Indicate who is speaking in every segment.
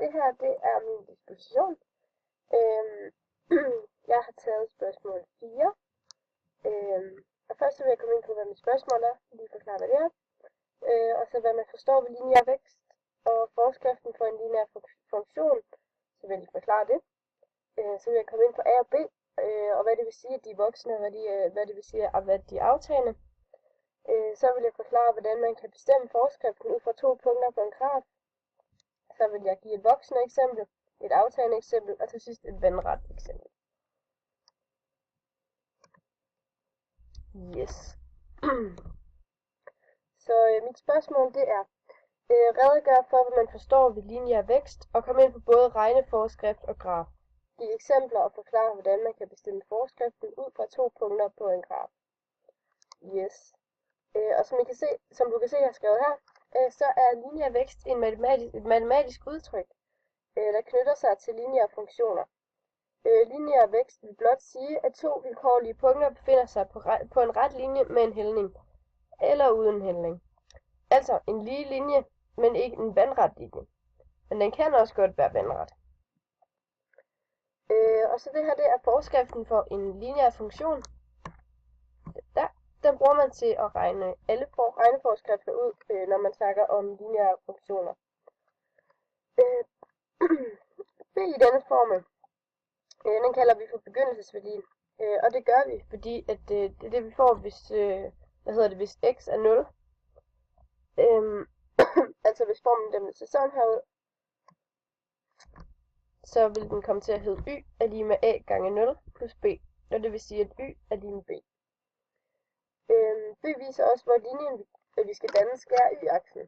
Speaker 1: Det her, det er min disposition. Jeg har taget spørgsmål 4. Og først så vil jeg komme ind på, hvad mit spørgsmål er, lige forklare, hvad det er. Og så hvad man forstår ved lineær vækst og forskriften for en lineær funktion, så vil jeg forklare det. Så vil jeg komme ind på A og B, og hvad det vil sige, at de er voksne, og hvad det vil sige, at de er aftagende. Så vil jeg forklare, hvordan man kan bestemme forskriften ud fra 2 punkter på en graf. Så vil jeg give et voksende eksempel, et aftagende eksempel, og til sidst et vandret eksempel. Yes. Så mit spørgsmål det er, redegør for, hvad man forstår ved lineær vækst, og kom ind på både regneforskrift og graf. Giv eksempler og forklare, hvordan man kan bestemme forskriften ud fra 2 punkter på en graf. Yes. Og som du kan se, jeg har skrevet her, så er lineær vækst et matematisk udtryk, der knytter sig til lineære funktioner. Lineær vækst vil blot sige, at 2 vilkårlige punkter befinder sig på en ret linje med en hældning, eller uden hældning. Altså en lige linje, men ikke en vandret linje. Men den kan også godt være vandret. Og så det her, det er forskriften for en lineær funktion. Den bruger man til at regne alle regneforskrifter ud, når man snakker om lineære funktioner. B i denne formel, den kalder vi for begyndelsesværdien. Og det gør vi, fordi at det er det vi får, hvis x er 0. Altså hvis formlen den vil se sådan her ud, så vil den komme til at hedde y er lige med a gange 0 plus b. Og det vil sige, at y er lige med b. B viser også, hvor linjen vi skal danne skærer y-aksen.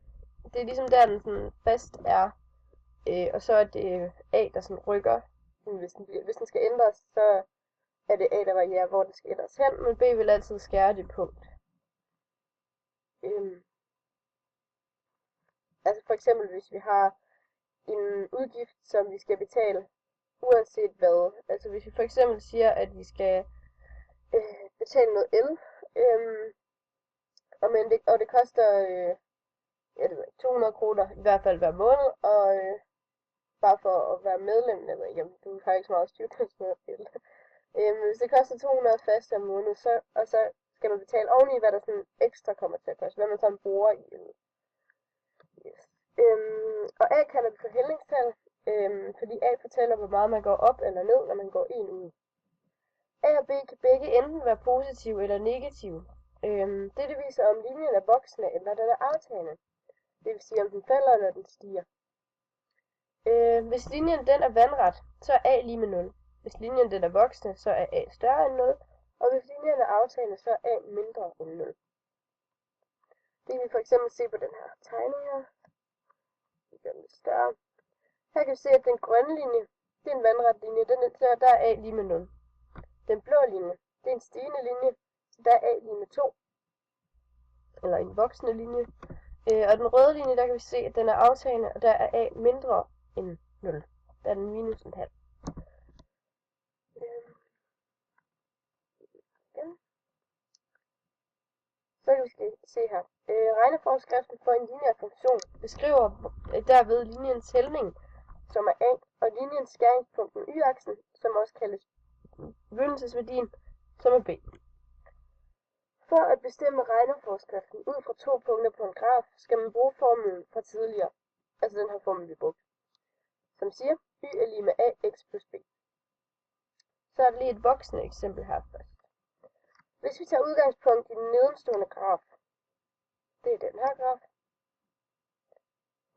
Speaker 1: Det er ligesom der, den sådan fast er. Og så er det a, der sådan rykker. Hvis den skal ændres, så er det a, der varierer, hvor den skal ændres hen. Men b vil altid skære det punkt. Altså for eksempel, hvis vi har en udgift, som vi skal betale, uanset hvad. Altså hvis vi for eksempel siger, at vi skal betale noget el, og det koster 200 kroner i hvert fald hver måned, og bare for at være medlem, jeg ved ikke, du har ikke så meget styr på sådan noget el. Hvis det koster 200 fast om måneden, så skal man betale oveni, hvad der sådan ekstra kommer til at koste, hvad man sådan bruger i el. Yes. Og A kalder vi for hældningstal, fordi A fortæller, hvor meget man går op eller ned, når man går ind ud. A og B kan begge enten være positive eller negative. Det viser, om linjen er voksende eller den er aftagende. Det vil sige, om den falder eller den stiger. Hvis linjen den er vandret, så er A lige med 0. Hvis linjen den er voksende, så er A større end 0. Og hvis linjen er aftagende, så er A mindre end 0. Det kan vi for eksempel se på den her tegning her. Det gør den lidt større. Her kan vi se, at den grønne linje, det er en vandret linje. Der er A lige med 0. Den blå linje, det er en stigende linje, så der er A lige med 2. Eller en voksende linje. Og den røde linje, der kan vi se, at den er aftagende, og der er A mindre end 0. Der er den minus en halv. Så kan vi se her. Regneforskriften for en lineær funktion beskriver derved linjens hældning, som er A, og linjens skæringspunkt med y-aksen, som også kaldes begyndelsesværdien, som er B. For at bestemme regneforskriften ud fra 2 punkter på en graf, skal man bruge formlen fra tidligere, altså den her formel vi brugte, som siger, y er lige med ax plus b. Så er der lige et voksende eksempel her først. Hvis vi tager udgangspunkt i den nedenstående graf, det er den her graf,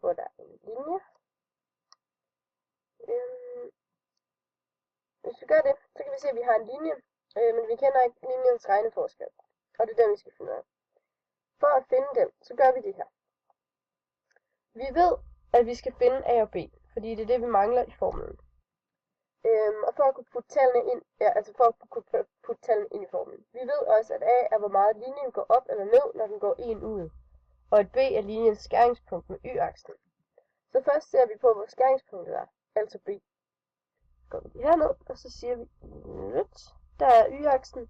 Speaker 1: hvor der er en linje. Hvis vi gør det, så kan vi se, at vi har en linje, men vi kender ikke linjens regneforskrift. Og det er den, vi skal finde ud af. For at finde den, så gør vi det her. Vi ved, at vi skal finde A og B, fordi det er det, vi mangler i formlen. Og for at kunne putte tallene ind, i formlen. Vi ved også, at A er, hvor meget linjen går op eller ned, når den går ind ud. Og at B er linjens skæringspunkt med y-aksen. Så først ser vi på, hvor skæringspunktet er, altså B. Så går vi herned, og så siger vi, der er y-aksen.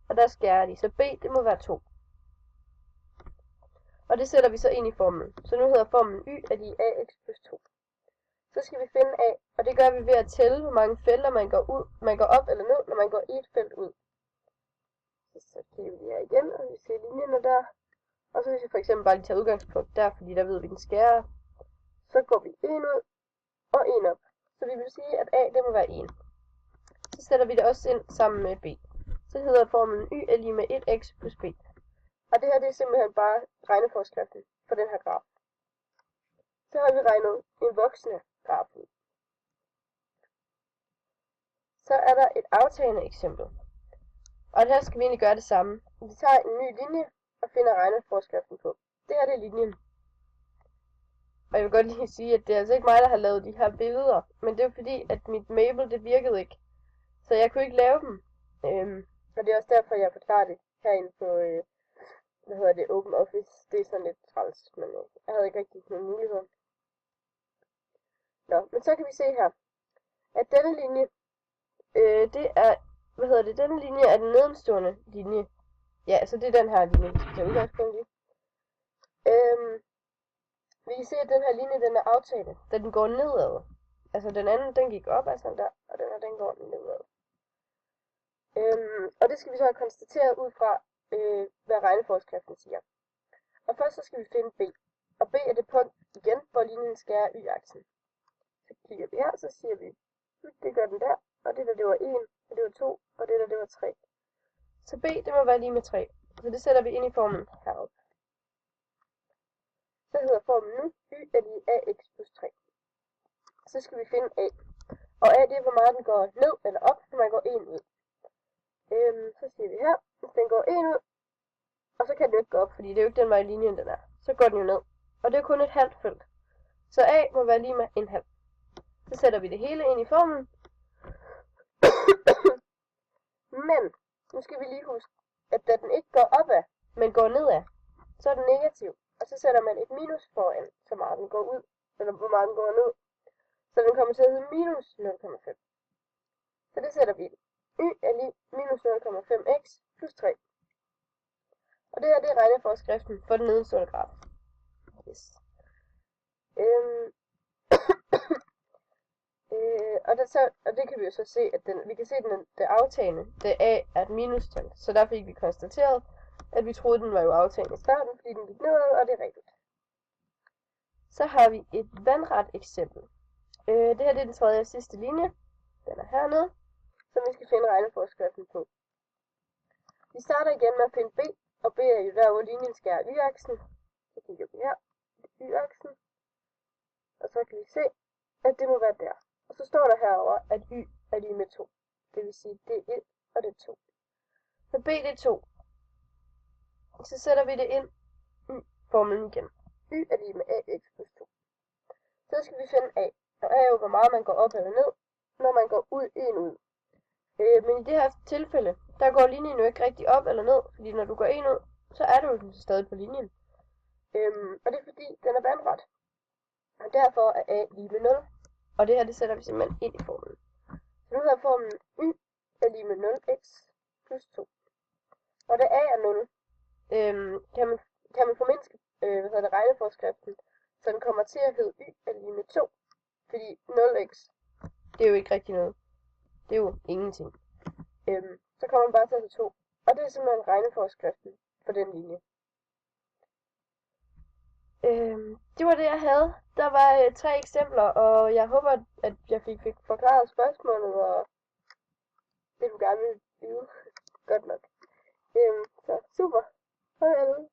Speaker 1: Og der skærer de, så B det må være 2. Og det sætter vi så ind i formlen. Så nu hedder formlen y er lige ax plus 2. Så skal vi finde A, og det gør vi ved at tælle, hvor mange felter man går op eller ned, når man går et felt ud. Så kigger vi her igen, og vi ser linjerne der. Og så hvis vi for eksempel bare lige tager udgangspunkt der, fordi der ved vi den skærer, så går vi 1 ud og 1 op. Så vi vil sige, at A det må være 1. Så sætter vi det også ind sammen med B. Så hedder formlen y er lige med 1x plus b. Og det her det er simpelthen bare regneforskriften for den her graf. Så har vi regnet en voksende graf ud. Så er der et aftagende eksempel. Og her skal vi egentlig gøre det samme. Vi tager en ny linje og finder regneforskriften på. Det her det er linjen. Og jeg vil godt lige sige, at det er altså ikke mig, der har lavet de her billeder. Men det er fordi, at mit Mabel det virkede ikke. Så jeg kunne ikke lave dem. Og det er også derfor, jeg forklarer det herinde på Open Office. Det er sådan lidt træls, men jeg havde ikke rigtig nogen muligheder. Nå, men så kan vi se her, at denne linje, denne linje er den nedenstående linje. Ja, så det er den her linje, vi skal tage udgangspunkt i. Vi kan se, at den her linje, den er aftagende, da den går nedad. Altså den anden, den gik op af sådan der, og den her, den går nedad. Og det skal vi så have konstateret ud fra, hvad regneforskriften siger. Og først så skal vi finde B. Og B er det punkt igen, hvor linjen skærer y-aksen. Så kigger vi her, så siger vi, det gør den der, og det der det var 1, og det var 2, og det der det var 3. Så B det må være lige med 3. Så det sætter vi ind i formlen heroppe. Så hedder formlen nu, y er lige ax plus 3. Så skal vi finde A. Og A det er, hvor meget den går ned eller op, når man går 1 ud. Så siger vi her, hvis den går 1 ud, og så kan den jo ikke gå op, fordi det er jo ikke den vej linjen den er. Så går den jo ned. Og det er kun et halvt felt. Så A må være lige med en halv. Så sætter vi det hele ind i formlen. Men, nu skal vi lige huske, at da den ikke går opad, men går nedad, så er den negativ. Og så sætter man et minus foran, så meget den går ud, eller hvor meget den går ned. Så den kommer til at hedde minus 0,5. Så det sætter vi ind. Y er lige minus 0,5x plus 3. Og det her det er regneforskriften for den nedenstående graf. Yes. Og det kan vi jo så se, at vi kan se, at det aftagende, det A er et minustal. Så der fik vi konstateret, at vi troede, den var jo aftagende i starten, fordi den gik nedad, og det er rigtigt. Så har vi et vandret eksempel. Det her det er den tredje og sidste linje. Den er hernede, som vi skal finde regneforskriften på. Vi starter igen med at finde B, og B er jo der, hvor linjen skærer y-aksen. Så kigger vi her, y-aksen. Og så kan vi se, at det må være der. Og så står der herover, at y er lige med 2. Det vil sige, det er 1, og det er 2. Så B det er 2. Så sætter vi det ind i formlen igen. Y er lige med ax plus 2. Så skal vi finde A. Og A er jo, hvor meget man går op eller ned, når man går ud 1 ud. Men i det her tilfælde, der går linjen jo ikke rigtig op eller ned, fordi når du går 1 ud, så er du jo stadig på linjen. Og det er fordi, den er vandret. Og derfor er A lige med 0. Og det her, det sætter vi simpelthen ind i formlen. Så nu hedder formlen y er lige med 0x plus 2. Og da A er 0, kan man formindske regneforskriften, så den kommer til at hedde y er lige med 2. Fordi 0x, det er jo ikke rigtig noget. Det er jo ingenting. Så kommer man bare til at hedde 2. Og det er simpelthen regneforskriften for den linje. Det var det, jeg havde. Der var 3 eksempler, og jeg håber, at jeg fik forklaret spørgsmålet, og det du gerne vil vide. Godt nok. Så super. Hej alle.